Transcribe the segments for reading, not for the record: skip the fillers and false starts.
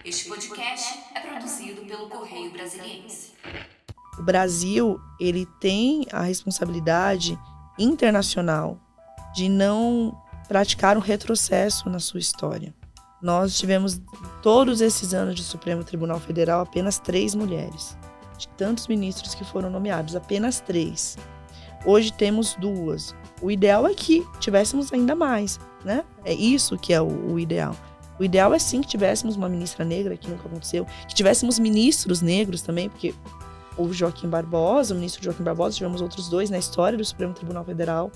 Este podcast é produzido pelo Correio Brasiliense. O Brasil, ele tem a responsabilidade internacional de não praticar um retrocesso na sua história. Nós tivemos, todos esses anos de Supremo Tribunal Federal, apenas 3 mulheres. De tantos ministros que foram nomeados, apenas 3. Hoje temos 2. O ideal é que tivéssemos ainda mais, né? É isso que é o ideal. O ideal é sim que tivéssemos uma ministra negra, que nunca aconteceu, que tivéssemos ministros negros também, porque houve Joaquim Barbosa, o ministro Joaquim Barbosa, tivemos outros 2 na história do Supremo Tribunal Federal,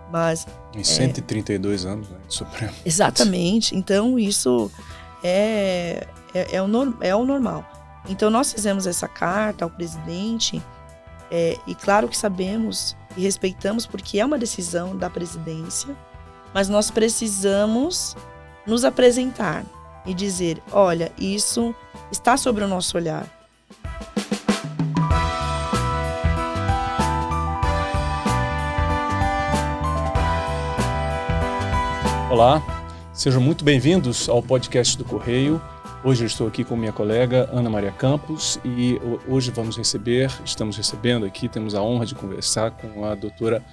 mas... Em 132 anos, né, de Supremo. Exatamente, então isso é o normal. Então nós fizemos essa carta ao presidente, e claro que sabemos e respeitamos, porque é uma decisão da presidência, mas nós precisamos nos apresentar e dizer, olha, isso está sobre o nosso olhar. Olá, sejam muito bem-vindos ao podcast do Correio. Hoje eu estou aqui com minha colega Ana Maria Campos e hoje estamos recebendo aqui, temos a honra de conversar com a doutora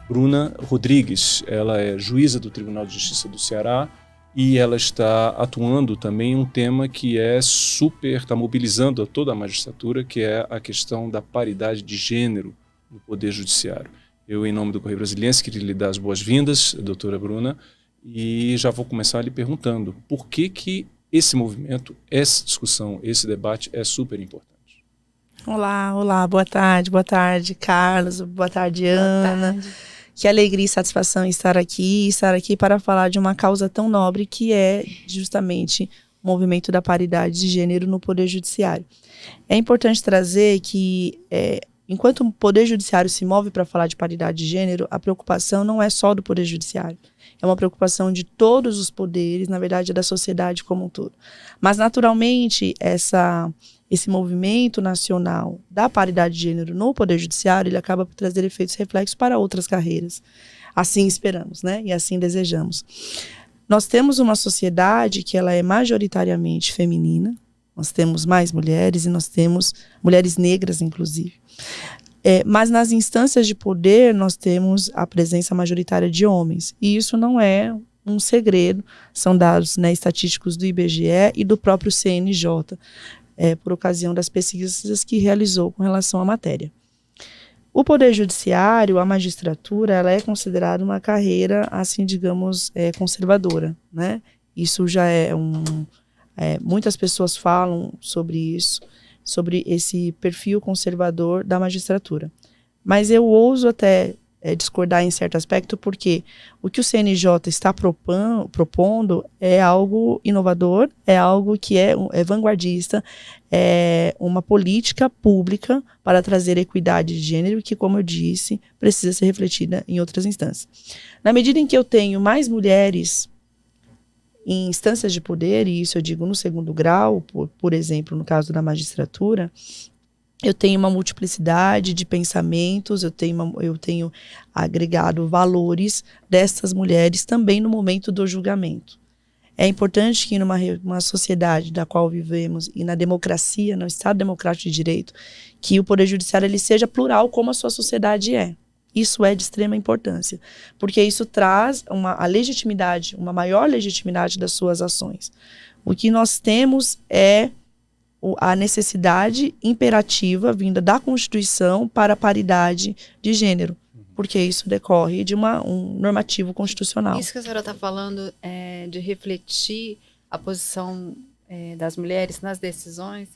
Bruna Rodrigues. Ela é juíza do Tribunal de Justiça do Ceará e ela está atuando também em um tema que está mobilizando a toda a magistratura, que é a questão da paridade de gênero no Poder Judiciário. Eu, em nome do Correio Brasiliense, queria lhe dar as boas-vindas, doutora Bruna, e já vou começar lhe perguntando por que esse movimento, essa discussão, esse debate é super importante. Olá, boa tarde, Carlos, boa tarde, Ana. Boa tarde. Que alegria e satisfação estar aqui para falar de uma causa tão nobre que é justamente o movimento da paridade de gênero no Poder Judiciário. É importante trazer que, enquanto o Poder Judiciário se move para falar de paridade de gênero, a preocupação não é só do Poder Judiciário. É uma preocupação de todos os poderes, na verdade, da sociedade como um todo. Mas, naturalmente, esse movimento nacional da paridade de gênero no Poder Judiciário, ele acaba por trazer efeitos reflexos para outras carreiras. Assim esperamos, né? E assim desejamos. Nós temos uma sociedade que ela é majoritariamente feminina, nós temos mais mulheres e nós temos mulheres negras, inclusive. Mas nas instâncias de poder nós temos a presença majoritária de homens. E isso não é um segredo, são dados, né, estatísticos do IBGE e do próprio CNJ, por ocasião das pesquisas que realizou com relação à matéria. O Poder Judiciário, a magistratura, ela é considerada uma carreira, assim, digamos, conservadora, né? Isso já muitas pessoas falam sobre isso, sobre esse perfil conservador da magistratura. Mas eu ouso até discordar em certo aspecto, porque o que o CNJ está propondo é algo inovador, é algo que é vanguardista, é uma política pública para trazer equidade de gênero que, como eu disse, precisa ser refletida em outras instâncias. Na medida em que eu tenho mais mulheres em instâncias de poder, e isso eu digo no segundo grau, por exemplo, no caso da magistratura, eu tenho uma multiplicidade de pensamentos, eu tenho agregado valores dessas mulheres também no momento do julgamento. É importante que numa sociedade da qual vivemos e na democracia, no Estado Democrático de Direito, que o Poder Judiciário ele seja plural como a sua sociedade é. Isso é de extrema importância, porque isso traz a legitimidade, uma maior legitimidade das suas ações. O que nós temos é a necessidade imperativa vinda da Constituição para a paridade de gênero, porque isso decorre de um normativo constitucional. Isso que a senhora está falando de refletir a posição das mulheres nas decisões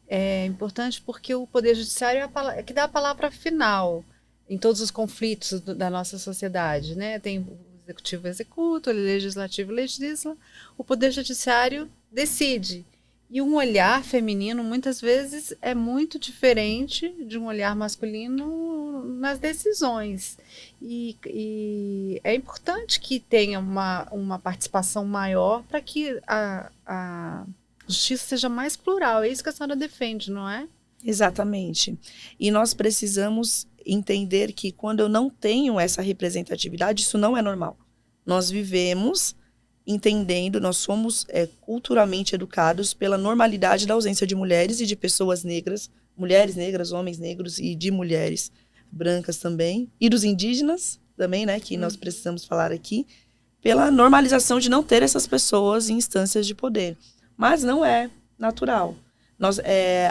é importante porque o Poder Judiciário é que dá a palavra final em todos os conflitos da nossa sociedade, né? Tem o executivo executa, o legislativo legisla, o Poder Judiciário decide. E um olhar feminino, muitas vezes, é muito diferente de um olhar masculino nas decisões. E é importante que tenha uma participação maior para que a justiça seja mais plural. É isso que a senhora defende, não é? Exatamente. E nós precisamos entender que quando eu não tenho essa representatividade, isso não é normal. Nós vivemos entendendo, nós somos culturalmente educados pela normalidade da ausência de mulheres e de pessoas negras, mulheres negras, homens negros e de mulheres brancas também, e dos indígenas também, né, que nós precisamos falar aqui, pela normalização de não ter essas pessoas em instâncias de poder. Mas não é natural.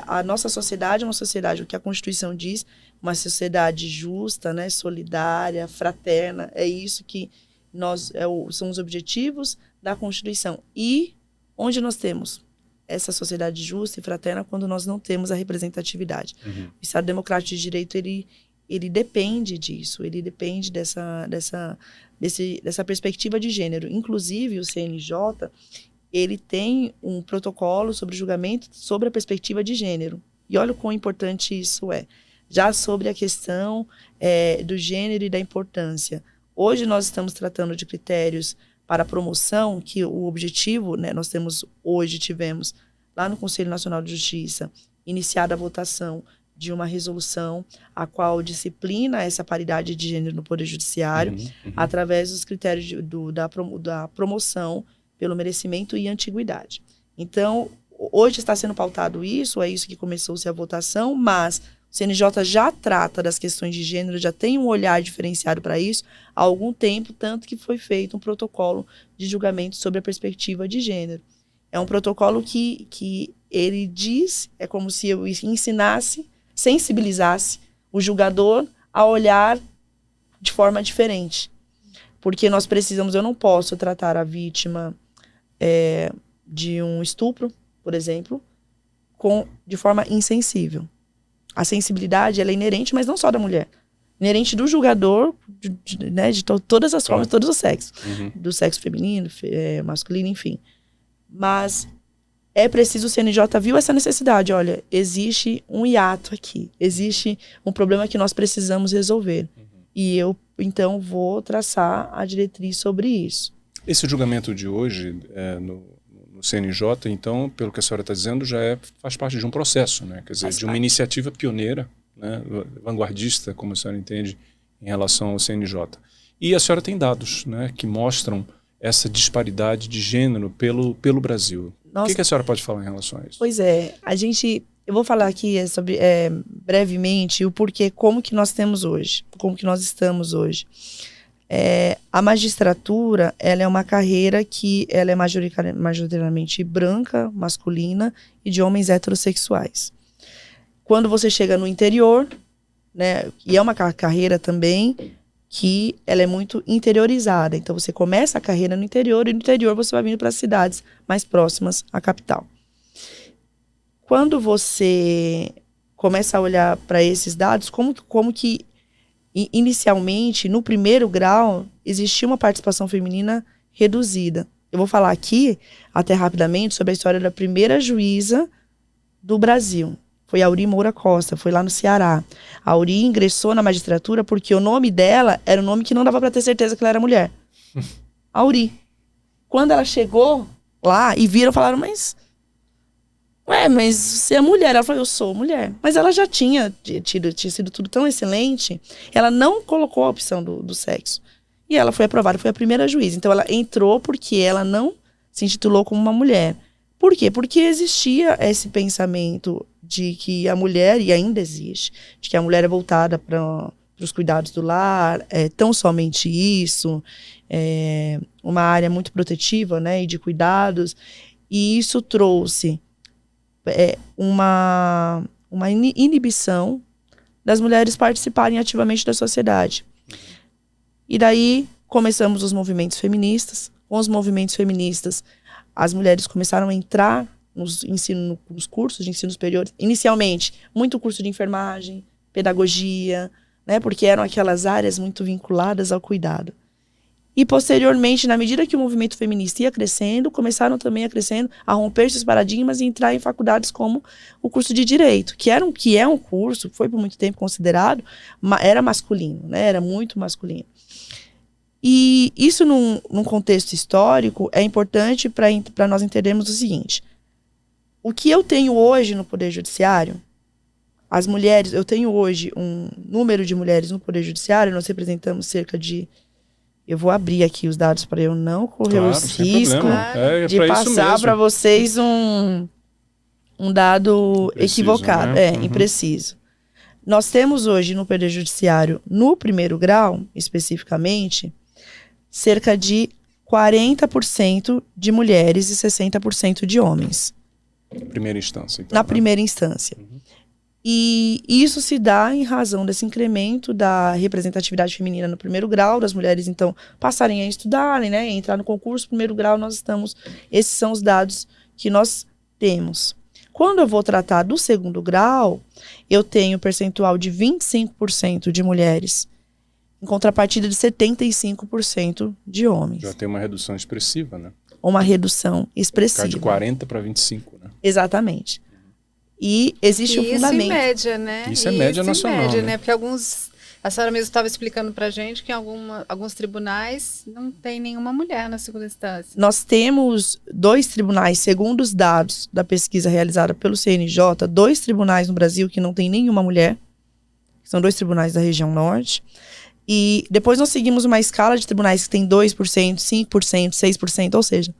A nossa sociedade é uma sociedade, o que a Constituição diz, uma sociedade justa, né, solidária, fraterna, é isso que são os objetivos da Constituição. E onde nós temos essa sociedade justa e fraterna quando nós não temos a representatividade? O Estado Democrático de Direito, ele depende disso, ele depende dessa perspectiva de gênero. Inclusive, o CNJ, ele tem um protocolo sobre julgamento sobre a perspectiva de gênero. E olha o quão importante isso é. Já sobre a questão do gênero e da importância. Hoje nós estamos tratando de critérios para promoção, que o objetivo, né, tivemos lá no Conselho Nacional de Justiça, iniciada a votação de uma resolução a qual disciplina essa paridade de gênero no Poder Judiciário, através dos critérios da promoção pelo merecimento e antiguidade. Então, hoje está sendo pautado isso, é isso que começou-se a votação, mas o CNJ já trata das questões de gênero, já tem um olhar diferenciado para isso há algum tempo, tanto que foi feito um protocolo de julgamento sobre a perspectiva de gênero. É um protocolo que ele diz, é como se eu ensinasse, sensibilizasse o julgador a olhar de forma diferente. Porque nós precisamos, eu não posso tratar a vítima de um estupro, por exemplo, de forma insensível. A sensibilidade, ela é inerente, mas não só da mulher. Inerente do julgador, de todas as formas, de todos os sexos. Do sexo feminino, masculino, enfim. Mas é preciso, o CNJ viu essa necessidade. Olha, existe um hiato aqui. Existe um problema que nós precisamos resolver. E eu, então, vou traçar a diretriz sobre isso. Esse julgamento de hoje, no CNJ, então, pelo que a senhora está dizendo, faz parte de um processo, né? Quer dizer, de uma iniciativa pioneira, né? Vanguardista, como a senhora entende, em relação ao CNJ. E a senhora tem dados, né, que mostram essa disparidade de gênero pelo Brasil. Nossa. O que a senhora pode falar em relação a isso? Pois é, eu vou falar aqui sobre, brevemente o porquê, como que nós temos hoje, como que nós estamos hoje. A magistratura, ela é uma carreira que ela é majoritariamente branca, masculina e de homens heterossexuais. Quando você chega no interior, né, e é uma carreira também que ela é muito interiorizada. Então você começa a carreira no interior e no interior você vai vindo para as cidades mais próximas à capital. Quando você começa a olhar para esses dados, como que inicialmente, no primeiro grau, existia uma participação feminina reduzida. Eu vou falar aqui, até rapidamente, sobre a história da primeira juíza do Brasil. Foi a Auri Moura Costa, foi lá no Ceará. A Auri ingressou na magistratura porque o nome dela era um nome que não dava para ter certeza que ela era mulher. Auri. Quando ela chegou lá e falaram, mas você é mulher. Ela falou, eu sou mulher. Mas ela já tinha sido tudo tão excelente, ela não colocou a opção do sexo. E ela foi aprovada, foi a primeira juíza. Então ela entrou porque ela não se intitulou como uma mulher. Por quê? Porque existia esse pensamento de que a mulher, e ainda existe, de que a mulher é voltada para os cuidados do lar, tão somente isso, uma área muito protetiva, né, e de cuidados. E isso trouxe uma inibição das mulheres participarem ativamente da sociedade. E daí começamos os movimentos feministas. Com os movimentos feministas, as mulheres começaram a entrar nos cursos de ensino superior. Inicialmente, muito curso de enfermagem, pedagogia, né, porque eram aquelas áreas muito vinculadas ao cuidado. E posteriormente, na medida que o movimento feminista ia crescendo, começaram também a romper esses paradigmas e entrar em faculdades como o curso de Direito, que é um curso, foi por muito tempo considerado, era masculino, né? Era muito masculino. E isso, num contexto histórico, é importante para nós entendermos o seguinte: o que eu tenho hoje no Poder Judiciário, as mulheres, eu tenho hoje um número de mulheres no Poder Judiciário, nós representamos cerca de Eu vou abrir aqui os dados para eu não correr o sem risco problema. É de pra isso passar mesmo. para vocês um dado Impreciso, equivocado, né? impreciso. Nós temos hoje no Poder Judiciário, no primeiro grau, especificamente, cerca de 40% de mulheres e 60% de homens. Primeira instância, então. Na né? primeira instância. E isso se dá em razão desse incremento da representatividade feminina no primeiro grau, das mulheres, então, passarem a estudarem, né, entrar no concurso primeiro grau, esses são os dados que nós temos. Quando eu vou tratar do segundo grau, eu tenho percentual de 25% de mulheres, em contrapartida de 75% de homens. Já tem uma redução expressiva, né? Uma redução Ficar expressiva. de 40 para 25, né? Exatamente. E existe um Isso em fundamento. média, né? Isso é média nacional, né? Porque a senhora mesmo estava explicando pra gente que em alguns tribunais não tem nenhuma mulher na segunda instância. Nós temos 2 tribunais, segundo os dados da pesquisa realizada pelo CNJ, 2 tribunais no Brasil que não tem nenhuma mulher. São 2 tribunais da região norte. E depois nós seguimos uma escala de tribunais que tem 2%, 5%, 6%, ou seja,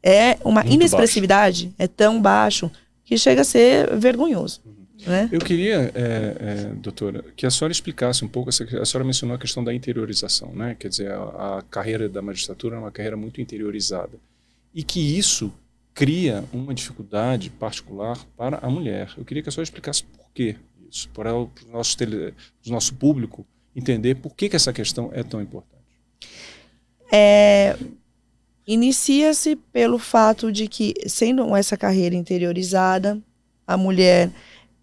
é uma Muito inexpressividade, é tão baixo que chega a ser vergonhoso. Né? Eu queria, doutora, que a senhora explicasse um pouco, a senhora mencionou a questão da interiorização, né? Quer dizer, a carreira da magistratura é uma carreira muito interiorizada. E que isso cria uma dificuldade particular para a mulher. Eu queria que a senhora explicasse por que isso, para o nosso público entender por que essa questão é tão importante. Inicia-se pelo fato de que, sendo essa carreira interiorizada, a mulher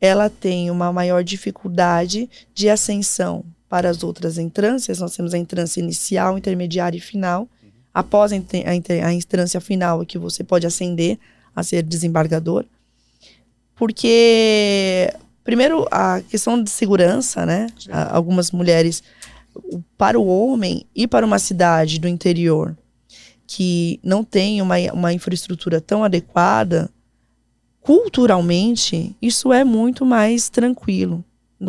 ela tem uma maior dificuldade de ascensão para as outras entrâncias. Nós temos a entrância inicial, intermediária e final. Após a instância final, é que você pode ascender a ser desembargador. Porque, primeiro, a questão de segurança, né? Algumas mulheres, para o homem e para uma cidade do interior que não tem uma infraestrutura tão adequada, culturalmente, isso é muito mais tranquilo.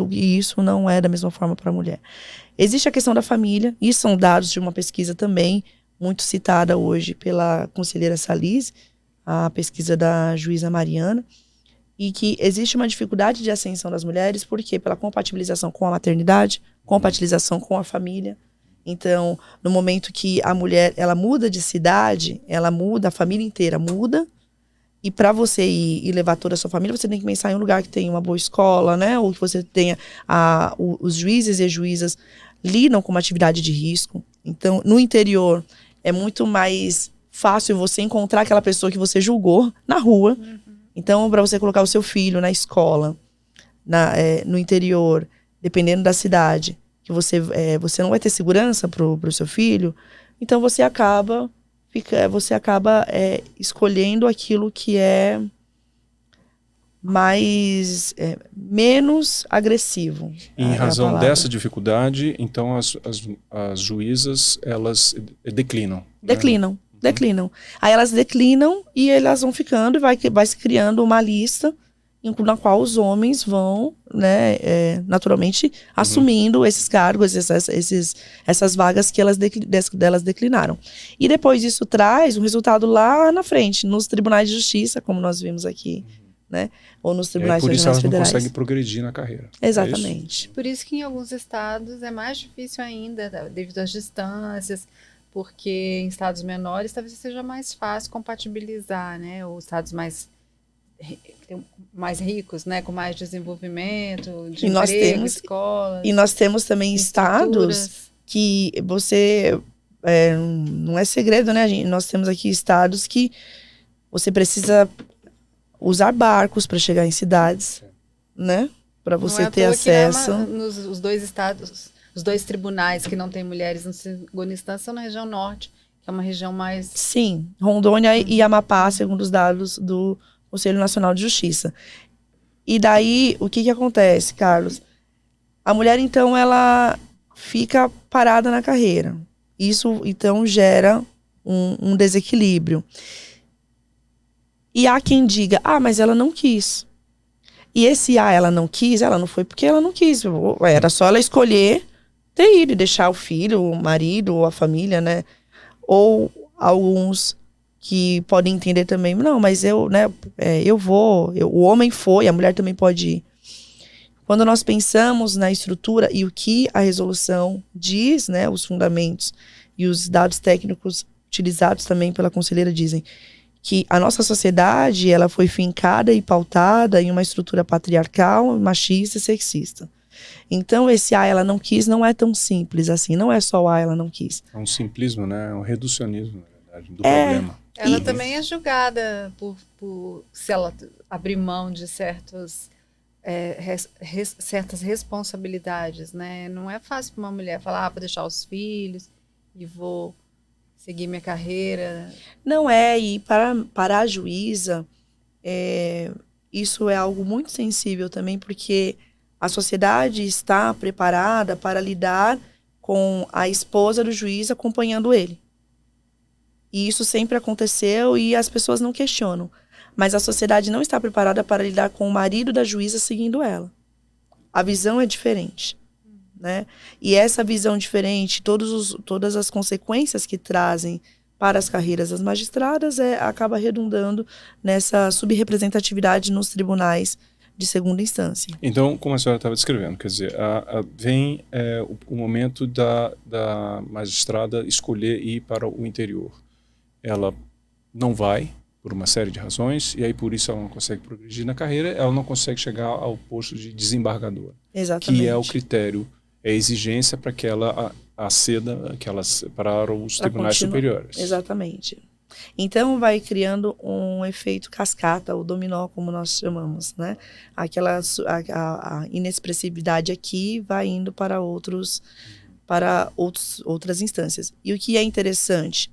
E isso não é da mesma forma para a mulher. Existe a questão da família, e são dados de uma pesquisa também muito citada hoje pela conselheira Salise, a pesquisa da juíza Mariana, e que existe uma dificuldade de ascensão das mulheres, porque pela compatibilização com a maternidade, compatibilização com a família. Então, no momento que a mulher ela muda de cidade, ela muda, a família inteira muda, e para você ir levar toda a sua família, você tem que pensar em um lugar que tenha uma boa escola, né? Ou que você tenha os juízes e juízas lidam com uma atividade de risco. Então, no interior, é muito mais fácil você encontrar aquela pessoa que você julgou na rua. Então, para você colocar o seu filho na escola, no interior, dependendo da cidade, que você não vai ter segurança pro seu filho, então você acaba escolhendo aquilo que é menos agressivo. Em razão dessa dificuldade, então as juízas, elas declinam. Declinam. Aí elas declinam e elas vão ficando e vai se criando uma lista na qual os homens vão, né, naturalmente, assumindo esses cargos, essas vagas que elas declinaram. E depois isso traz um resultado lá na frente, nos tribunais de justiça, como nós vimos aqui, né, ou nos tribunais regionais federais. Por isso elas não conseguem progredir na carreira. Exatamente. Por isso que em alguns estados é mais difícil ainda, devido às distâncias, porque em estados menores talvez seja mais fácil compatibilizar, né, os estados mais ricos, né, com mais desenvolvimento de emprego, escolas. E nós temos também estados que você, não é segredo, né, gente? Nós temos aqui estados que você precisa usar barcos para chegar em cidades, né, para você ter acesso. Os dois estados, os 2 tribunais que não têm mulheres na segunda instância são na região norte, que é uma região mais... Sim, Rondônia e Amapá, segundo os dados do Conselho Nacional de Justiça. E daí, o que acontece, Carlos? A mulher, então, ela fica parada na carreira. Isso, então, gera um desequilíbrio. E há quem diga, mas ela não quis. E esse ela não quis, ela não foi porque ela não quis. Era só ela escolher ter ido e deixar o filho, o marido, ou a família, né? Ou alguns que podem entender também, não, mas eu, né, eu vou, o homem foi, a mulher também pode ir. Quando nós pensamos na estrutura e o que a resolução diz, né, os fundamentos e os dados técnicos utilizados também pela conselheira dizem que a nossa sociedade, ela foi fincada e pautada em uma estrutura patriarcal, machista e sexista. Então, esse ela não quis não é tão simples assim, não é só o ela não quis. É um simplismo, né? É um reducionismo, na verdade, do problema. Ela também é julgada por se ela abrir mão de certas responsabilidades, né? Não é fácil para uma mulher falar, vou deixar os filhos e vou seguir minha carreira. Não é, e para a juíza, isso é algo muito sensível também, porque a sociedade está preparada para lidar com a esposa do juiz acompanhando ele. E isso sempre aconteceu e as pessoas não questionam. Mas a sociedade não está preparada para lidar com o marido da juíza seguindo ela. A visão é diferente, né? E essa visão diferente, todas as consequências que trazem para as carreiras das magistradas acaba redundando nessa subrepresentatividade nos tribunais de segunda instância. Então, como a senhora estava descrevendo, quer dizer, vem o momento da magistrada escolher ir para o interior. Ela não vai, por uma série de razões, e aí por isso ela não consegue progredir na carreira, ela não consegue chegar ao posto de desembargadora. Exatamente. Que é o critério, é a exigência para que ela aceda para os tribunais superiores. Exatamente. Então vai criando um efeito cascata, o dominó, como nós chamamos, né? A inexpressividade aqui vai indo para outras instâncias. E o que é interessante?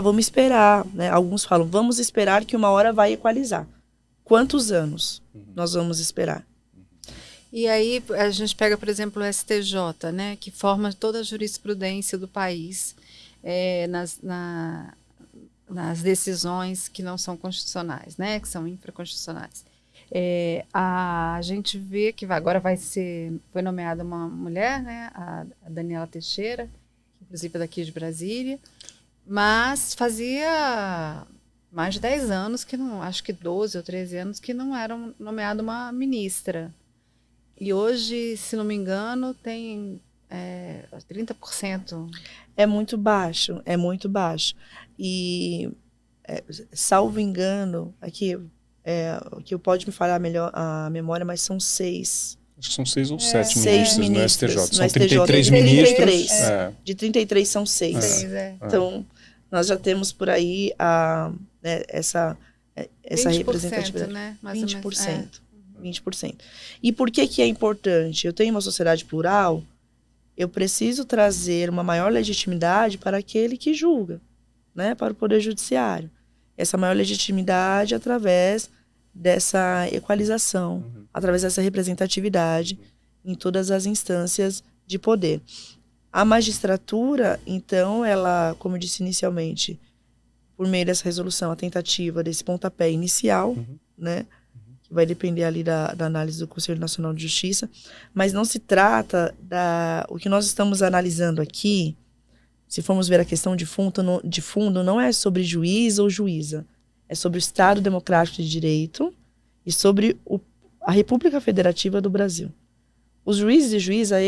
Vamos esperar, né? Alguns falam, vamos esperar que uma hora vai equalizar. Quantos anos nós vamos esperar? E aí a gente pega, por exemplo, o STJ, né? Que forma toda a jurisprudência do país nas decisões que não são constitucionais, né? Que são infraconstitucionais. A gente vê que agora foi nomeada uma mulher, né? A Daniela Teixeira, inclusive daqui de Brasília. Mas fazia mais de 10 anos que não, acho que 12 ou 13 anos que não era nomeada uma ministra. E hoje, se não me engano, tem 30%. É muito baixo, é muito baixo. E, salvo engano, aqui que pode me falhar melhor a memória, mas são 6. Acho que são 6 ou 7 ministros no STJ. São no 33 STJ, ministros. De 33 são 6. Então, nós já temos por aí essa representatividade. Né? 20%. 20%. E por que é importante? Eu tenho uma sociedade plural, eu preciso trazer uma maior legitimidade para aquele que julga, né? Para o Poder Judiciário. Essa maior legitimidade através dessa equalização, através dessa representatividade em todas as instâncias de poder. A magistratura, então, ela, como eu disse inicialmente, por meio dessa resolução, a tentativa desse pontapé inicial, né, que vai depender ali da análise do Conselho Nacional de Justiça, mas não se trata o que nós estamos analisando aqui, se formos ver a questão de fundo, não é sobre juiz ou juíza, é sobre o Estado Democrático de Direito e sobre a República Federativa do Brasil. Os juízes e juízas,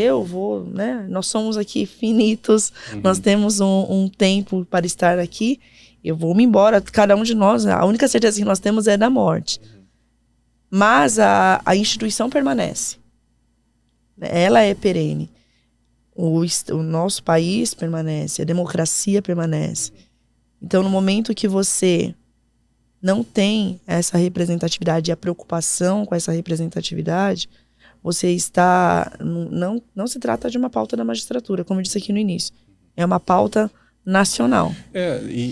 né? Nós somos aqui finitos, nós temos um tempo para estar aqui, eu vou me embora, cada um de nós, a única certeza que nós temos é da morte. Mas a instituição permanece, ela é perene. O nosso país permanece, a democracia permanece. Então, no momento que você não tem essa representatividade e a preocupação com essa representatividade, você está... Não se trata de uma pauta da magistratura, como eu disse aqui no início. É uma pauta nacional.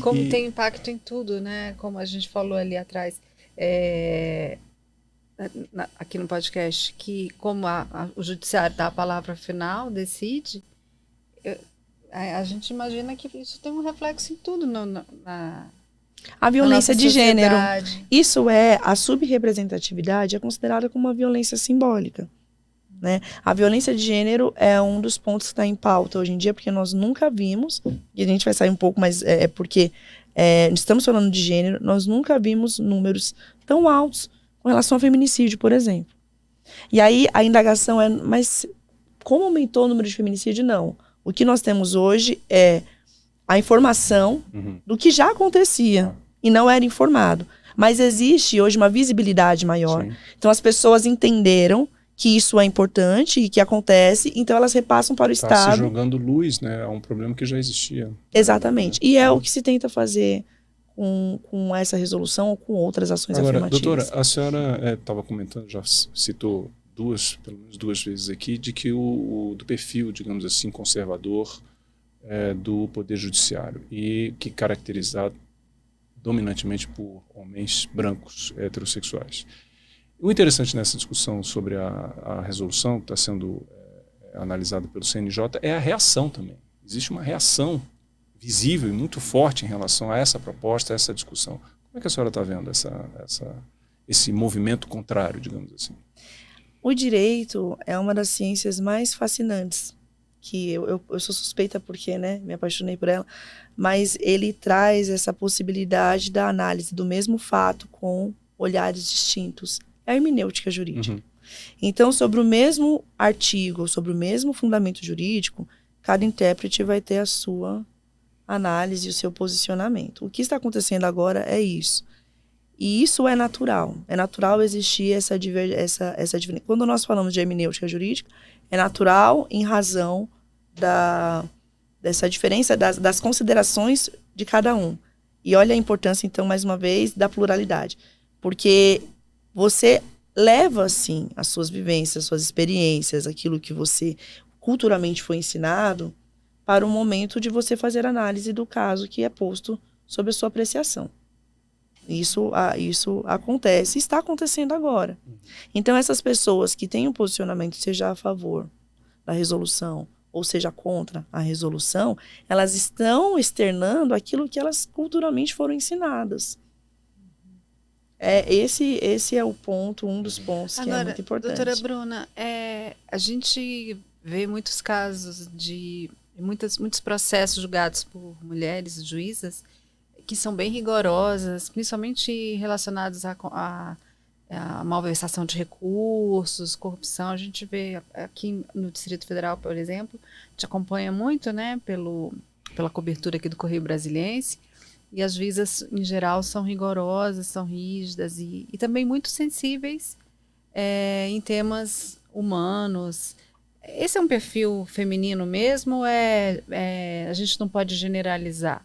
Como tem impacto em tudo, né? Como a gente falou ali atrás, aqui no podcast, que como o judiciário dá a palavra final, decide, a gente imagina que isso tem um reflexo em tudo a violência de gênero. A subrepresentatividade é considerada como uma violência simbólica, né? A violência de gênero é um dos pontos que está em pauta hoje em dia, porque nós nunca vimos, e a gente vai sair um pouco, mas porque estamos falando de gênero, nós nunca vimos números tão altos com relação ao feminicídio, por exemplo. E aí a indagação é, mas como aumentou o número de feminicídio? Não. O que nós temos hoje é a informação do que já acontecia e não era informado. Mas existe hoje uma visibilidade maior. Sim. Então as pessoas entenderam que isso é importante e que acontece, então elas repassam para o Está Estado. se jogando luz, né, a um problema que já existia. Exatamente. E é o que se tenta fazer com essa resolução ou com outras ações Agora, afirmativas. doutora, a senhora estava comentando, já citou pelo menos duas vezes aqui, de que do perfil, digamos assim, conservador do Poder Judiciário e que caracterizado dominantemente por homens brancos heterossexuais. O interessante nessa discussão sobre a resolução que está sendo analisada pelo CNJ é a reação também. Existe uma reação visível e muito forte em relação a essa proposta, a essa discussão. Como é que a senhora está vendo esse movimento contrário, digamos assim? O direito é uma das ciências mais fascinantes, que eu sou suspeita porque, né, me apaixonei por ela, mas ele traz essa possibilidade da análise do mesmo fato com olhares distintos. É a hermenêutica jurídica. Então, sobre o mesmo artigo, sobre o mesmo fundamento jurídico, cada intérprete vai ter a sua análise e o seu posicionamento. O que está acontecendo agora é isso. E isso é natural. É natural existir essa diferença. Quando nós falamos de hermenêutica jurídica, é natural em razão dessa diferença das considerações de cada um. E olha a importância, então, mais uma vez, da pluralidade. Porque você leva, sim, as suas vivências, suas experiências, aquilo que você culturalmente foi ensinado, para o momento de você fazer análise do caso que é posto sob a sua apreciação. Isso acontece, está acontecendo agora. Então, essas pessoas que têm um posicionamento, seja a favor da resolução, ou seja contra a resolução, elas estão externando aquilo que elas culturalmente foram ensinadas. Esse é o ponto, um dos pontos que é muito importante. Doutora Bruna, a gente vê muitos casos de muitos processos julgados por mulheres juízas que são bem rigorosas, principalmente relacionados a malversação de recursos, corrupção. A gente vê aqui no Distrito Federal, por exemplo, a gente acompanha muito, né, pela cobertura aqui do Correio Brasiliense, e as juízas, em geral, são rigorosas, são rígidas e também muito sensíveis em temas humanos. Esse é um perfil feminino mesmo ou a gente não pode generalizar?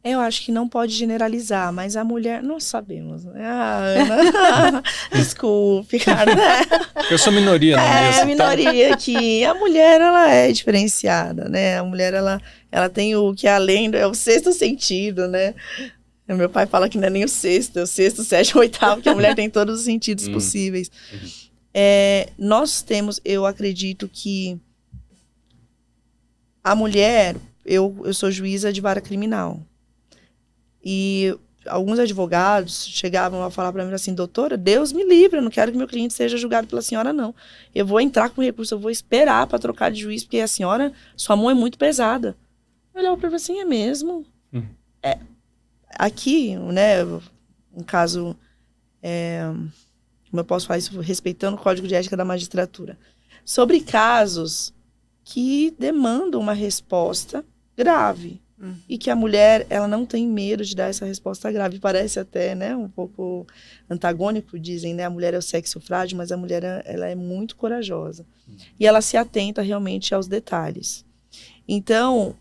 Eu acho que não pode generalizar, mas a mulher, nós sabemos, né? Ana, desculpe, cara, né? Eu sou minoria, não é mesmo? É, minoria aqui. A mulher, ela é diferenciada, né? A mulher, ela tem o que é além, é o sexto sentido, né? Meu pai fala que não é nem o sexto, sétimo, oitavo, que a mulher tem todos os sentidos possíveis. Nós temos, eu acredito que a mulher, eu sou juíza de vara criminal. E alguns advogados chegavam a falar para mim assim, doutora, Deus me livre, eu não quero que meu cliente seja julgado pela senhora, não. Eu vou entrar com recurso, eu vou esperar para trocar de juiz, porque a senhora, sua mão é muito pesada. Eu olhava para ele assim, é mesmo? Aqui, né, um caso, como eu posso falar isso, respeitando o Código de Ética da Magistratura, sobre casos que demandam uma resposta grave. E que a mulher, ela não tem medo de dar essa resposta grave. Parece até, né, um pouco antagônico, dizem, né? A mulher é o sexo frágil, mas a mulher, ela é muito corajosa. E ela se atenta realmente aos detalhes. Então,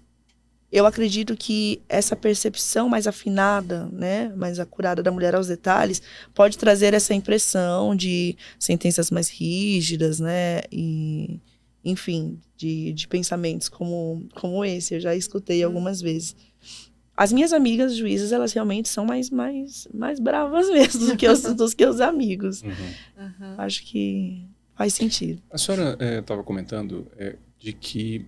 eu acredito que essa percepção mais afinada, né, mais acurada da mulher aos detalhes, pode trazer essa impressão de sentenças mais rígidas, né, e... enfim, de pensamentos como esse, eu já escutei algumas vezes. As minhas amigas juízas, elas realmente são mais bravas mesmo do que os amigos. Acho que faz sentido. A senhora estava comentando de que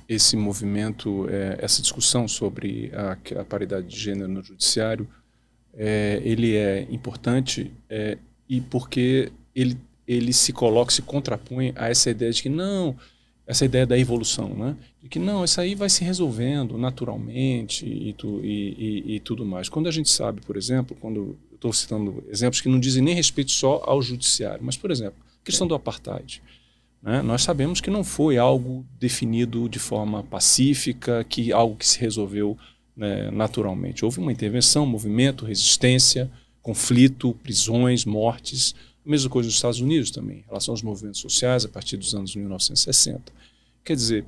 esse movimento, essa discussão sobre a paridade de gênero no judiciário, ele é importante e porque ele ele se coloca, se contrapõe a essa ideia de que não, essa ideia da evolução, né? De que não, isso aí vai se resolvendo naturalmente e tudo mais. Quando a gente sabe, por exemplo, quando eu estou citando exemplos que não dizem nem respeito só ao judiciário, mas, por exemplo, a questão do apartheid. Né? Nós sabemos que não foi algo definido de forma pacífica, algo que se resolveu, né, naturalmente. Houve uma intervenção, movimento, resistência, conflito, prisões, mortes. A mesma coisa nos Estados Unidos também, em relação aos movimentos sociais a partir dos anos 1960. Quer dizer,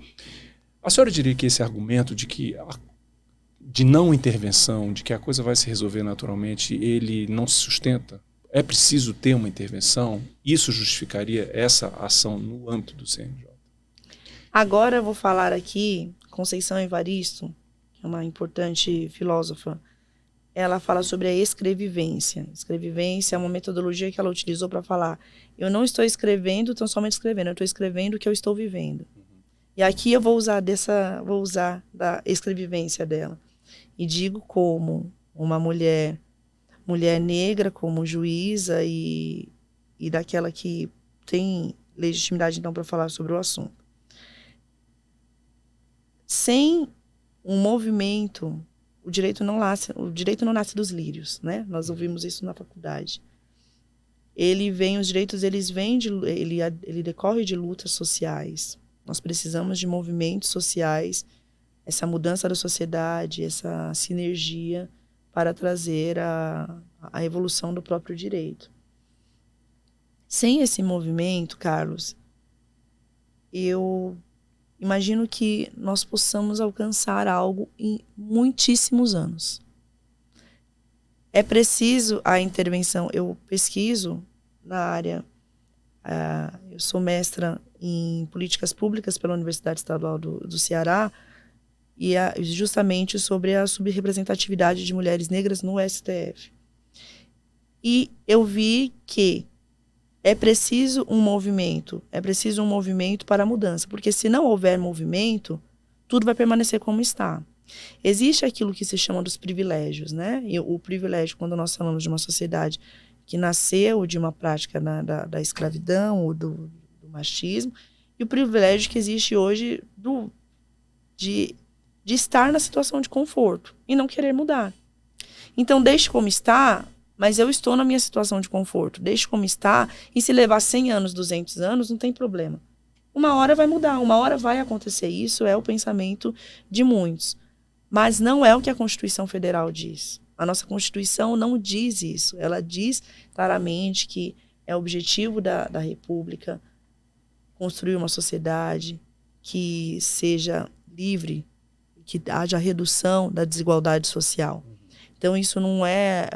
a senhora diria que esse argumento de não intervenção, de que a coisa vai se resolver naturalmente, ele não se sustenta? É preciso ter uma intervenção? Isso justificaria essa ação no âmbito do CNJ? Agora eu vou falar aqui, Conceição Evaristo, que é uma importante filósofa, ela fala sobre a escrevivência. Escrevivência é uma metodologia que ela utilizou para falar: eu não estou escrevendo tão somente escrevendo, eu estou escrevendo o que eu estou vivendo. E aqui eu vou usar da escrevivência dela. E digo como uma mulher negra, como juíza e daquela que tem legitimidade então para falar sobre o assunto. Sem um movimento, o direito não nasce dos lírios, né? Nós ouvimos isso na faculdade. Ele decorre de lutas sociais. Nós precisamos de movimentos sociais, essa mudança da sociedade, essa sinergia para trazer a evolução do próprio direito. Sem esse movimento, Carlos, eu imagino que nós possamos alcançar algo em muitíssimos anos. É preciso a intervenção. Eu pesquiso na área, eu sou mestra em políticas públicas pela Universidade Estadual do Ceará, e justamente sobre a subrepresentatividade de mulheres negras no STF. E eu vi que é preciso um movimento para a mudança, porque se não houver movimento, tudo vai permanecer como está. Existe aquilo que se chama dos privilégios, né? E o privilégio, quando nós falamos de uma sociedade que nasceu de uma prática da escravidão ou do machismo, e o privilégio que existe hoje de estar na situação de conforto e não querer mudar. Então, deixe como está, mas eu estou na minha situação de conforto. Deixe como está, e se levar 100 anos, 200 anos, não tem problema. Uma hora vai mudar, uma hora vai acontecer. Isso é o pensamento de muitos. Mas não é o que a Constituição Federal diz. A nossa Constituição não diz isso. Ela diz claramente que é objetivo da República construir uma sociedade que seja livre, que haja redução da desigualdade social. Então, isso não é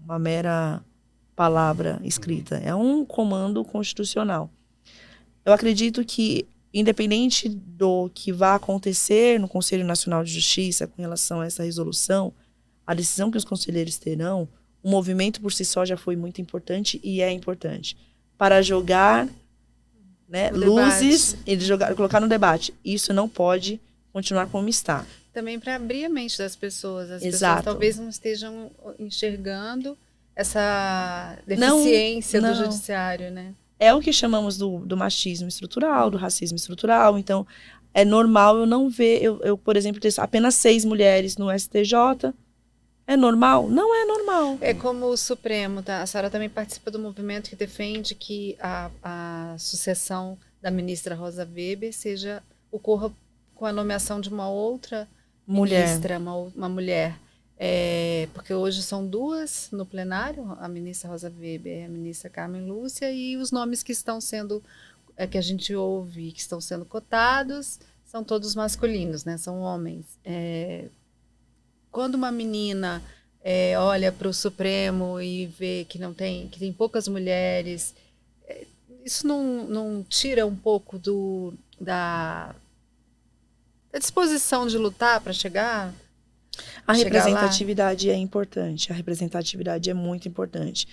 uma mera palavra escrita, é um comando constitucional. Eu acredito que, independente do que vá acontecer no Conselho Nacional de Justiça com relação a essa resolução, a decisão que os conselheiros terão, o movimento por si só já foi muito importante e é importante para jogar, né, luzes e colocar no debate. Isso não pode continuar como está. Também para abrir a mente das pessoas. As Exato. pessoas talvez não estejam enxergando essa deficiência do judiciário, né? É o que chamamos do machismo estrutural, do racismo estrutural. Então, é normal eu não ver, eu por exemplo, ter apenas 6 mulheres no STJ. É normal? Não é normal. É como o Supremo, tá? A senhora também participa do movimento que defende que a sucessão da ministra Rosa Weber ocorra com a nomeação de uma outra ministra, uma mulher. Porque hoje são 2 no plenário, a ministra Rosa Weber e a ministra Carmen Lúcia, e os nomes que estão sendo, que a gente ouve, que estão sendo cotados, são todos masculinos, né? São homens. Quando uma menina olha para o Supremo e vê que tem poucas mulheres, isso não tira um pouco da disposição de lutar para chegar? A representatividade é importante, a representatividade é muito importante.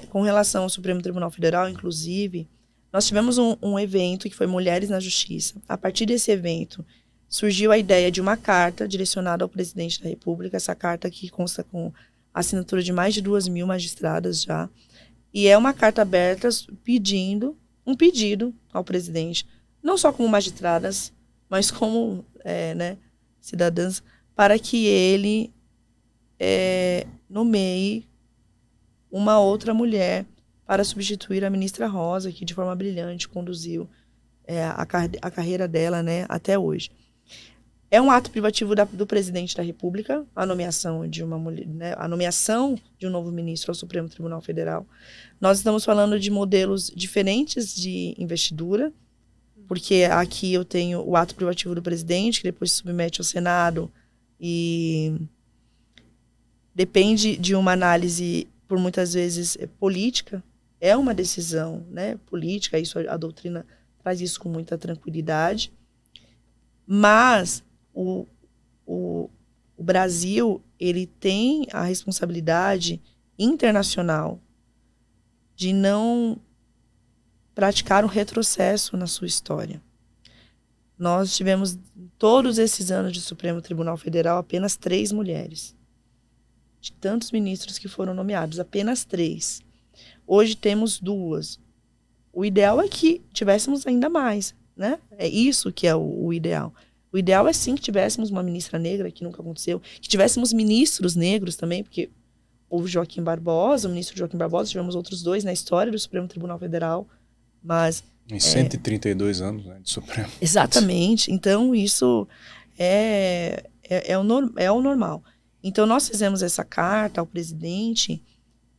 Com relação ao Supremo Tribunal Federal, inclusive, nós tivemos um evento que foi Mulheres na Justiça. A partir desse evento, surgiu a ideia de uma carta direcionada ao presidente da República, essa carta que consta com a assinatura de mais de 2.000 magistradas já, E é uma carta aberta pedindo, um pedido ao presidente, não só como magistradas, mas como cidadãs, para que ele nomeie uma outra mulher para substituir a ministra Rosa, que de forma brilhante conduziu a carreira dela, né, até hoje. É um ato privativo do presidente da República, a nomeação de uma mulher, né, a nomeação de um novo ministro ao Supremo Tribunal Federal. Nós estamos falando de modelos diferentes de investidura, porque aqui eu tenho o ato privativo do presidente, que depois se submete ao Senado e depende de uma análise, por muitas vezes, política. É uma decisão, né, política, isso, a doutrina traz isso com muita tranquilidade. Mas o Brasil, ele tem a responsabilidade internacional de não praticar um retrocesso na sua história. Nós tivemos, todos esses anos de Supremo Tribunal Federal, apenas 3 mulheres. De tantos ministros que foram nomeados, apenas 3. Hoje temos 2. O ideal é que tivéssemos ainda mais, né? É isso que é o ideal. O ideal é sim que tivéssemos uma ministra negra, que nunca aconteceu, que tivéssemos ministros negros também, porque houve Joaquim Barbosa, o ministro Joaquim Barbosa, tivemos outros 2 na história do Supremo Tribunal Federal, mas... Em 132 anos, né, de Supremo. Exatamente. Então, isso é o normal. Então, nós fizemos essa carta ao presidente,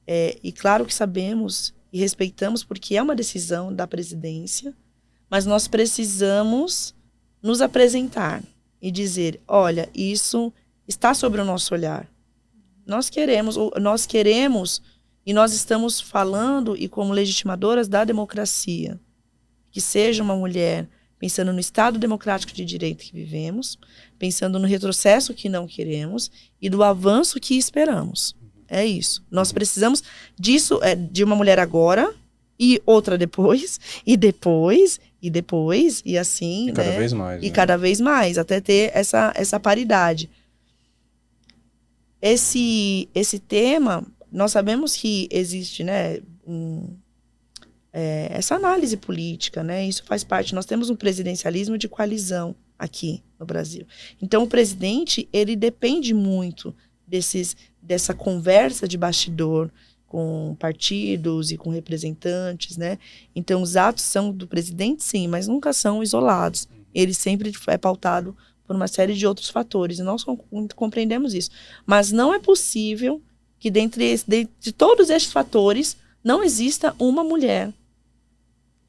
e claro que sabemos e respeitamos, porque é uma decisão da presidência, mas nós precisamos nos apresentar e dizer, olha, isso está sobre o nosso olhar. Nós queremos e nós estamos falando, e como legitimadoras da democracia, que seja uma mulher pensando no Estado democrático de direito que vivemos, pensando no retrocesso que não queremos e do avanço que esperamos. É isso. Nós precisamos disso, de uma mulher agora e outra depois, e depois, e depois, e assim, e cada vez mais. E cada vez mais, até ter essa paridade. Esse tema, nós sabemos que existe, né, essa análise política, né? Isso faz parte. Nós temos um presidencialismo de coalizão aqui no Brasil. Então, o presidente, ele depende muito dessa conversa de bastidor com partidos e com representantes, né? Então, os atos são do presidente, sim, mas nunca são isolados. Ele sempre é pautado por uma série de outros fatores, e nós compreendemos isso. Mas não é possível que, de todos estes fatores, não exista uma mulher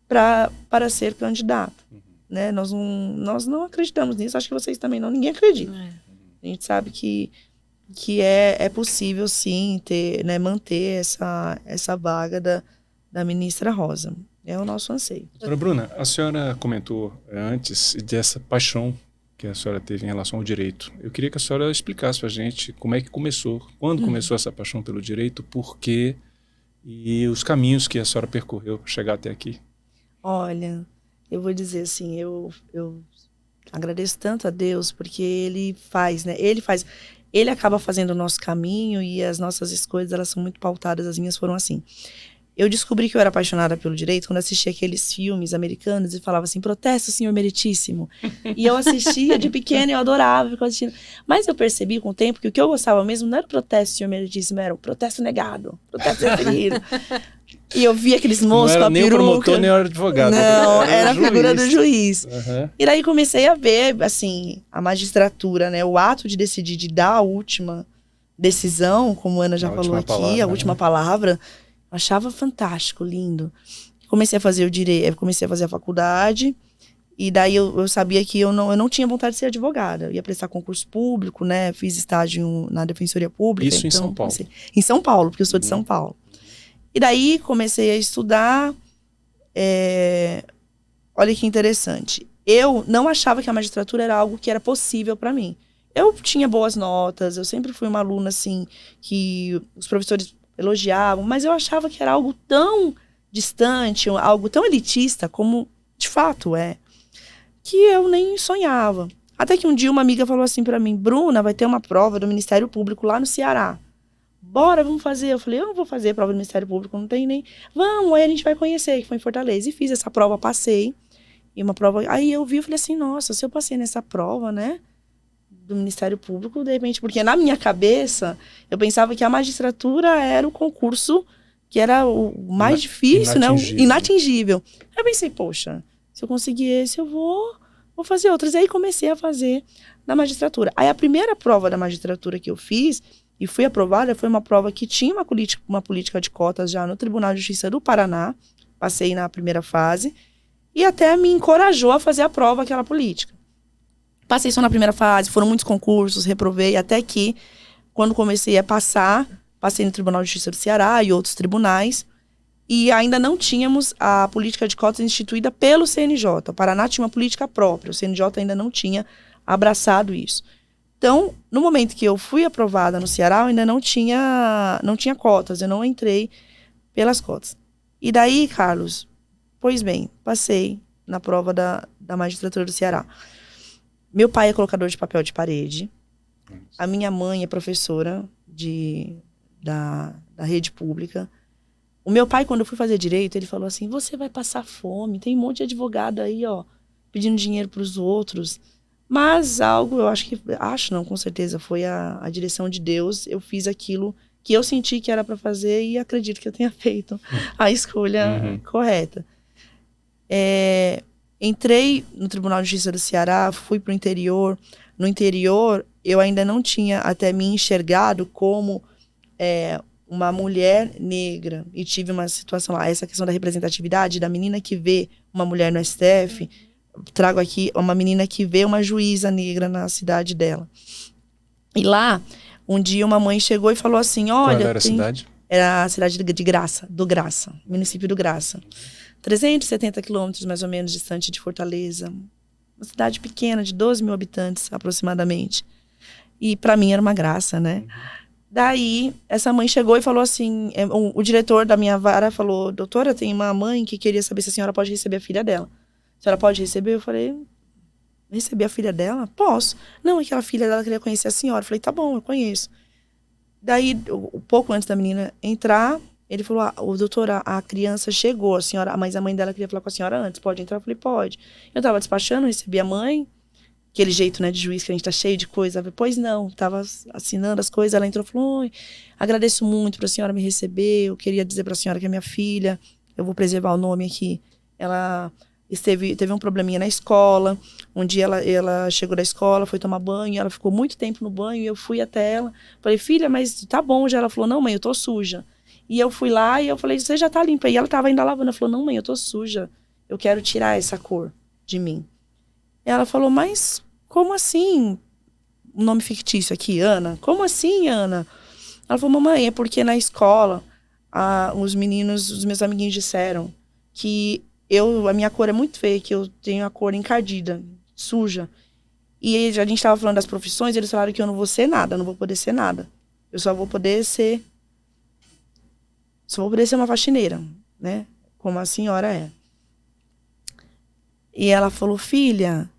para ser candidata. Né? Nós não acreditamos nisso, acho que vocês também não, ninguém acredita. A gente sabe que é possível, sim, manter essa vaga da ministra Rosa. É o nosso anseio. Doutora Bruna, a senhora comentou antes dessa paixão que a senhora teve em relação ao direito. Eu queria que a senhora explicasse para a gente como é que começou, quando começou essa paixão pelo direito, por quê e os caminhos que a senhora percorreu para chegar até aqui. Olha, eu vou dizer assim, eu agradeço tanto a Deus, porque Ele faz, né? Ele acaba fazendo o nosso caminho, e as nossas escolhas, elas são muito pautadas, as minhas foram assim. Eu descobri que eu era apaixonada pelo direito quando assisti aqueles filmes americanos e falava assim, protesto, senhor meritíssimo. E eu assistia de pequena, eu adorava ficar assistindo. Mas eu percebi com o tempo que o que eu gostava mesmo não era o protesto, senhor meritíssimo, era o protesto negado, protesto referido. E eu via aqueles moços com a peruca. Não era nem o promotor, nem o advogado. Não, era a figura do juiz. Uhum. E daí comecei a ver, assim, a magistratura, né? O ato de decidir, de dar a última decisão, como a Ana já falou aqui, palavra, a última palavra. Eu achava fantástico, lindo. Comecei a fazer o direito, comecei a fazer a faculdade, e daí eu sabia que eu não tinha vontade de ser advogada. Eu ia prestar concurso público, né? Fiz estágio na Defensoria Pública. Isso então, em São Paulo? Em São Paulo, porque eu sou de São Paulo. E daí comecei a estudar. Olha que interessante. Eu não achava que a magistratura era algo que era possível para mim. Eu tinha boas notas, eu sempre fui uma aluna, assim, que os professores elogiavam, mas eu achava que era algo tão distante, algo tão elitista, como de fato é, que eu nem sonhava. Até que um dia uma amiga falou assim para mim, Bruna, vai ter uma prova do Ministério Público lá no Ceará. bora, vamos fazer. Eu falei, eu não vou fazer prova do Ministério Público, não tem nem... Vamos, aí a gente vai conhecer, que foi em Fortaleza. E fiz essa prova, passei. E uma prova... Aí eu vi, eu falei assim, nossa, se eu passei nessa prova, né, do Ministério Público, de repente... Porque na minha cabeça, eu pensava que a magistratura era o concurso que era o mais difícil, né, o inatingível. Aí eu pensei, poxa, se eu conseguir esse, eu vou fazer outras. E aí comecei a fazer na magistratura. Aí a primeira prova da magistratura que eu fiz... e fui aprovada, foi uma prova que tinha uma política de cotas já no Tribunal de Justiça do Paraná. Passei na primeira fase. E até me encorajou a fazer a prova, aquela política. Passei só na primeira fase, foram muitos concursos, reprovei, até que, quando comecei a passar, passei no Tribunal de Justiça do Ceará e outros tribunais, e ainda não tínhamos a política de cotas instituída pelo CNJ. O Paraná tinha uma política própria, o CNJ ainda não tinha abraçado isso. Então, no momento que eu fui aprovada no Ceará, eu ainda não tinha cotas, eu não entrei pelas cotas. E daí, Carlos, pois bem, passei na prova da magistratura do Ceará. Meu pai é colocador de papel de parede, a minha mãe é professora da rede pública. O meu pai, quando eu fui fazer direito, ele falou assim, você vai passar fome, tem um monte de advogado aí, ó, pedindo dinheiro para os outros. Mas algo, com certeza, foi a direção de Deus. Eu fiz aquilo que eu senti que era para fazer e acredito que eu tenha feito a escolha correta. Entrei no Tribunal de Justiça do Ceará, fui para o interior. No interior, eu ainda não tinha até me enxergado como uma mulher negra. E tive uma situação lá, essa questão da representatividade, da menina que vê uma mulher no STF. Trago aqui uma menina que vê uma juíza negra na cidade dela. E lá, um dia uma mãe chegou e falou assim, olha... Qual era a cidade? Era a cidade de Graça, do Graça, município do Graça. 370 quilômetros, mais ou menos, distante de Fortaleza. Uma cidade pequena, de 12 mil habitantes, aproximadamente. E para mim era uma graça, né? Daí, essa mãe chegou e falou assim, o diretor da minha vara falou, doutora, tem uma mãe que queria saber se a senhora pode receber a filha dela. A senhora pode receber? Eu falei, receber a filha dela? Posso. Não, aquela filha dela queria conhecer a senhora. Eu falei, tá bom, eu conheço. Daí, pouco antes da menina entrar, ele falou, doutora, a criança chegou, a senhora, mas a mãe dela queria falar com a senhora antes, pode entrar? Eu falei, pode. Eu tava despachando, recebi a mãe, aquele jeito, né, de juiz, que a gente tá cheio de coisa. Eu falei, pois não, tava assinando as coisas, ela entrou e falou, agradeço muito pra senhora me receber, eu queria dizer pra senhora que é minha filha, eu vou preservar o nome aqui. Ela... teve um probleminha na escola. Um dia ela chegou da escola, foi tomar banho, ela ficou muito tempo no banho, e eu fui até ela. Falei, filha, mas tá bom já. Ela falou, não, mãe, eu tô suja. E eu fui lá e eu falei, você já tá limpa. E ela tava ainda lavando. Ela falou, não, mãe, eu tô suja. Eu quero tirar essa cor de mim. E ela falou, mas como assim? O nome fictício aqui, Ana. Como assim, Ana? Ela falou, mamãe, é porque na escola os meus amiguinhos disseram que a minha cor é muito feia, que eu tenho a cor encardida, suja. E a gente estava falando das profissões, eles falaram que eu não vou ser nada, não vou poder ser nada. Eu só vou poder ser uma faxineira, né? Como a senhora é. E ela falou, filha,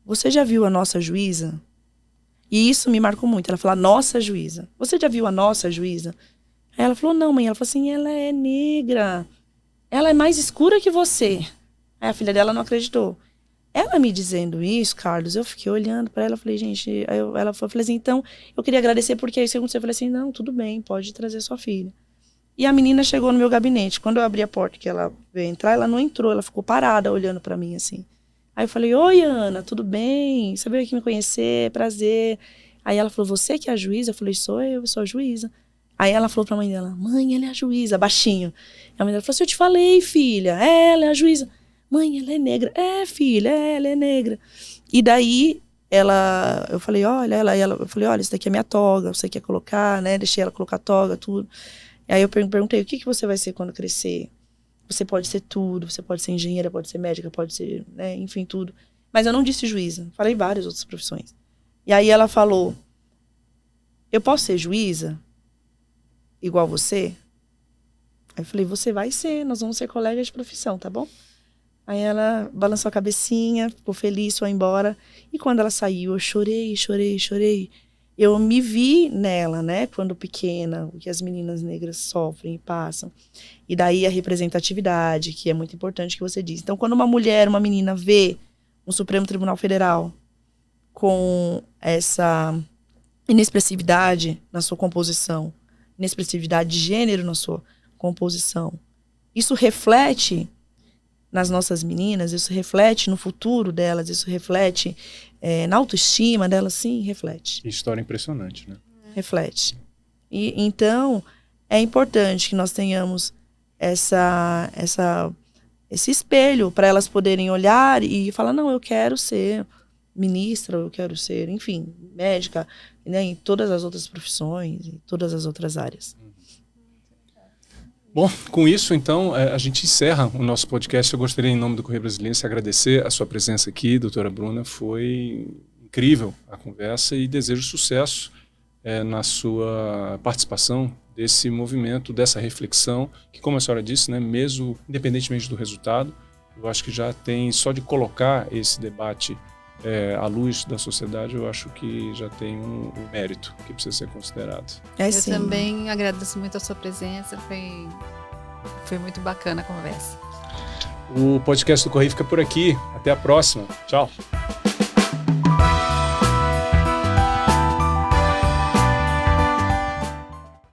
você já viu a nossa juíza? E isso me marcou muito. Ela falou, a nossa juíza. Você já viu a nossa juíza? Aí ela falou, não, mãe. Ela falou assim, ela é negra. Ela é mais escura que você. Aí a filha dela não acreditou. Ela me dizendo isso, Carlos, eu fiquei olhando pra ela, falei, gente... Ela falou assim, então, eu queria agradecer porque aí segundo você, eu falei assim, não, tudo bem, pode trazer sua filha. E a menina chegou no meu gabinete. Quando eu abri a porta que ela veio entrar, ela não entrou, ela ficou parada olhando pra mim, assim. Aí eu falei, oi, Ana, tudo bem? Você veio aqui me conhecer, prazer. Aí ela falou, você que é a juíza? Eu falei, sou a juíza. Aí ela falou pra mãe dela, mãe, ela é a juíza, baixinho. A mãe dela falou assim, eu te falei, filha, ela é a juíza. Mãe, ela é negra. É, filha, ela é negra. E daí, eu falei, olha, eu falei, olha, isso daqui é minha toga, você quer colocar, né? Deixei ela colocar a toga, tudo. E aí eu perguntei, o que você vai ser quando crescer? Você pode ser tudo, você pode ser engenheira, pode ser médica, pode ser, né, enfim, tudo. Mas eu não disse juíza, falei várias outras profissões. E aí ela falou, eu posso ser juíza? Igual você? Aí eu falei, você vai ser, nós vamos ser colegas de profissão, tá bom? Aí ela balançou a cabecinha, ficou feliz, foi embora. E quando ela saiu, eu chorei. eu me vi nela, né, quando pequena, o que as meninas negras sofrem e passam. E daí a representatividade, que é muito importante que você disse. Então, quando uma mulher, uma menina vê um Supremo Tribunal Federal com essa inexpressividade na sua composição, inexpressividade de gênero na sua composição, isso reflete nas nossas meninas, isso reflete no futuro delas, isso reflete na autoestima delas, sim, reflete. História impressionante, né? Reflete. E então é importante que nós tenhamos esse espelho para elas poderem olhar e falar, não, eu quero ser ministra, eu quero ser, enfim, médica, né, em todas as outras profissões, em todas as outras áreas. Bom, com isso, então, a gente encerra o nosso podcast. Eu gostaria, em nome do Correio Brasiliense, agradecer a sua presença aqui, doutora Bruna. Foi incrível a conversa e desejo sucesso na sua participação desse movimento, dessa reflexão, que, como a senhora disse, né, mesmo independentemente do resultado, eu acho que já tem, só de colocar esse debate à luz da sociedade, eu acho que já tem um mérito que precisa ser considerado. Eu Sim. também agradeço muito a sua presença, foi muito bacana a conversa. O podcast do Correio fica por aqui. Até a próxima. Tchau.